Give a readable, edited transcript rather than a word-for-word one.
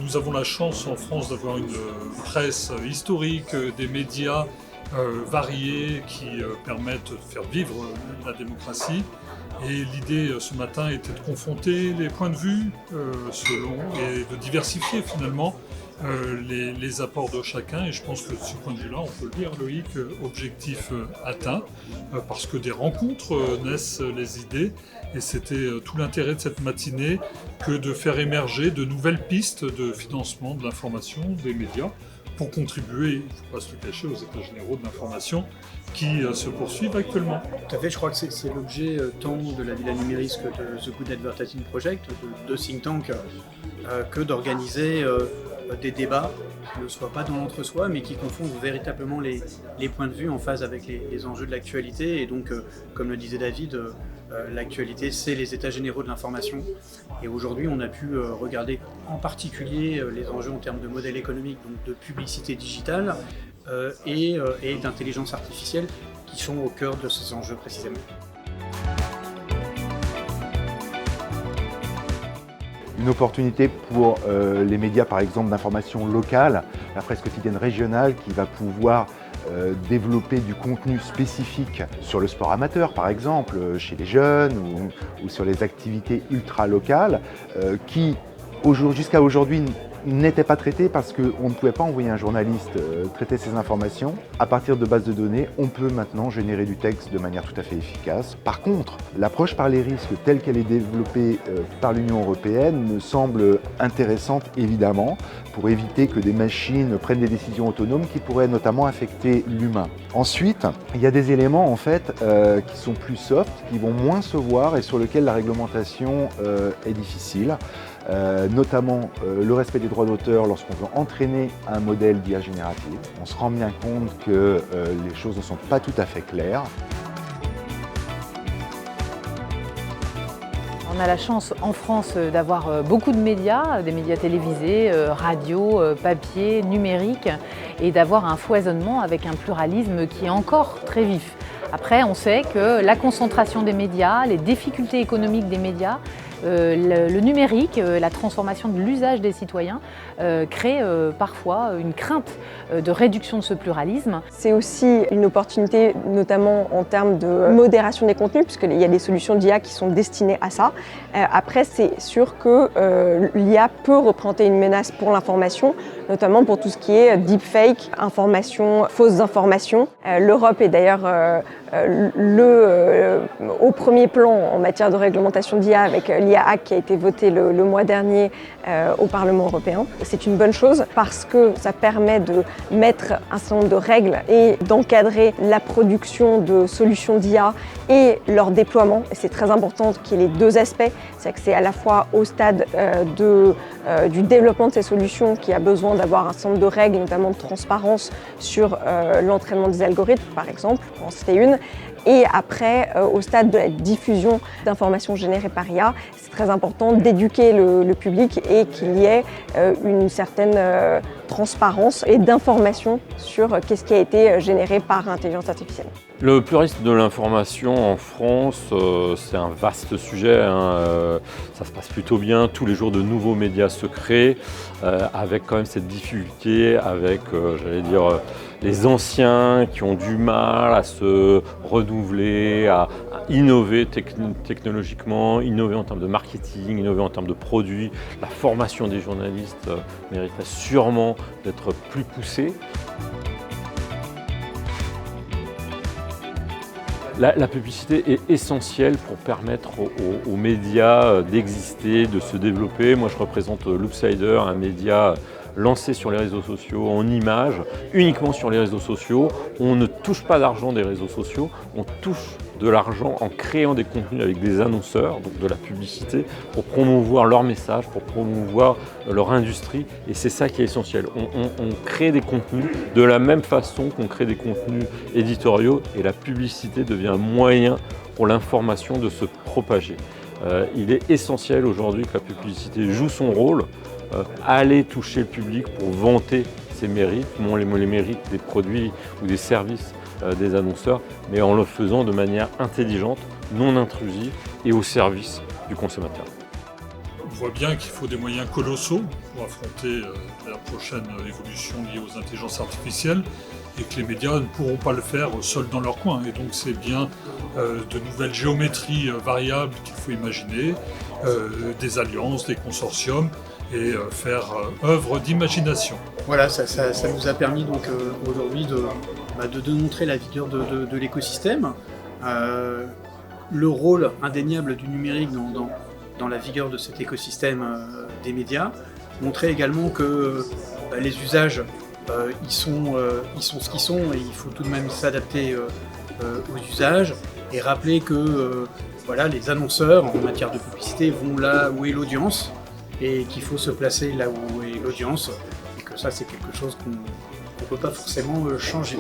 nous avons la chance en France d'avoir une presse historique, des médias variés qui permettent de faire vivre la démocratie. Et l'idée ce matin était de confronter les points de vue et de diversifier finalement les apports de chacun. Et je pense que de ce point de vue-là, on peut le dire, Loïc, objectif atteint, parce que des rencontres naissent les idées. Et c'était tout l'intérêt de cette matinée que de faire émerger de nouvelles pistes de financement de l'information des médias pour contribuer, il ne faut pas se le cacher, aux états généraux de l'information qui se poursuivent actuellement. Tout à fait, je crois que c'est l'objet tant de la Villa Numéris que de The Good Advertising Project, de think tank, que d'organiser des débats qui ne soient pas dans l'entre-soi, mais qui confondent véritablement les points de vue en phase avec les enjeux de l'actualité. Et donc, comme le disait David, l'actualité, c'est les états généraux de l'information. Et aujourd'hui, on a pu regarder en particulier les enjeux en termes de modèle économique, donc de publicité digitale et d'intelligence artificielle, qui sont au cœur de ces enjeux précisément. Une opportunité pour les médias, par exemple, d'information locale, la presse quotidienne régionale qui va pouvoir développer du contenu spécifique sur le sport amateur, par exemple, chez les jeunes ou sur les activités ultra-locales qui, jusqu'à aujourd'hui, n'étaient pas traitées parce qu'on ne pouvait pas envoyer un journaliste traiter ces informations. À partir de bases de données, on peut maintenant générer du texte de manière tout à fait efficace. Par contre, l'approche par les risques telle qu'elle est développée par l'Union européenne me semble intéressante, évidemment, pour éviter que des machines prennent des décisions autonomes qui pourraient notamment affecter l'humain. Ensuite, il y a des éléments en fait qui sont plus soft, qui vont moins se voir et sur lesquels la réglementation est difficile. Notamment le respect des droits d'auteur lorsqu'on veut entraîner un modèle d'IA générative. On se rend bien compte que les choses ne sont pas tout à fait claires. On a la chance en France d'avoir beaucoup de médias, des médias télévisés, radio, papier, numérique, et d'avoir un foisonnement avec un pluralisme qui est encore très vif. Après, on sait que la concentration des médias, les difficultés économiques des médias, le numérique, la transformation de l'usage des citoyens crée parfois une crainte de réduction de ce pluralisme. C'est aussi une opportunité, notamment en termes de modération des contenus, puisqu'il y a des solutions d'IA qui sont destinées à ça. Après, c'est sûr que l'IA peut représenter une menace pour l'information, notamment pour tout ce qui est deepfake, information, fausses informations. L'Europe est d'ailleurs au premier plan en matière de réglementation d'IA avec l'IA Act qui a été voté le mois dernier au Parlement européen. C'est une bonne chose parce que ça permet de mettre un certain nombre de règles et d'encadrer la production de solutions d'IA et leur déploiement. Et c'est très important qu'il y ait les deux aspects. C'est que c'est à la fois au stade du développement de ces solutions qui a besoin d'avoir un certain nombre de règles, notamment de transparence sur l'entraînement des algorithmes, par exemple, pour en citer une. Et après, au stade de la diffusion d'informations générées par IA, c'est très important d'éduquer le public et qu'il y ait une certaine transparence et d'information sur qu'est-ce qui a été généré par intelligence artificielle. Le pluralisme de l'information en France, c'est un vaste sujet. Ça se passe plutôt bien. Tous les jours, de nouveaux médias se créent, avec quand même cette difficulté, avec, j'allais dire, les anciens qui ont du mal à se renouveler, à innover technologiquement, innover en termes de marketing, innover en termes de produits. La formation des journalistes mériterait sûrement d'être plus poussée. La publicité est essentielle pour permettre aux médias d'exister, de se développer. Moi, je représente Loopsider, un média lancé sur les réseaux sociaux en images, uniquement sur les réseaux sociaux. On ne touche pas d'argent des réseaux sociaux, on touche de l'argent en créant des contenus avec des annonceurs, donc de la publicité, pour promouvoir leur message, pour promouvoir leur industrie. Et c'est ça qui est essentiel. On crée des contenus de la même façon qu'on crée des contenus éditoriaux, et la publicité devient un moyen pour l'information de se propager. Il est essentiel aujourd'hui que la publicité joue son rôle, aller toucher le public pour vanter ses mérites, non les mérites des produits ou des services des annonceurs, mais en le faisant de manière intelligente, non intrusive et au service du consommateur. On voit bien qu'il faut des moyens colossaux pour affronter la prochaine évolution liée aux intelligences artificielles et que les médias ne pourront pas le faire seuls dans leur coin. Et donc c'est bien de nouvelles géométries variables qu'il faut imaginer, des alliances, des consortiums et faire œuvre d'imagination. Voilà, ça nous a permis donc aujourd'hui de démontrer la vigueur de l'écosystème, le rôle indéniable du numérique dans la vigueur de cet écosystème des médias, montrer également que les usages ils sont ce qu'ils sont et il faut tout de même s'adapter aux usages et rappeler que voilà, les annonceurs en matière de publicité vont là où est l'audience et qu'il faut se placer là où est l'audience et que ça c'est quelque chose qu'on ne peut pas forcément changer.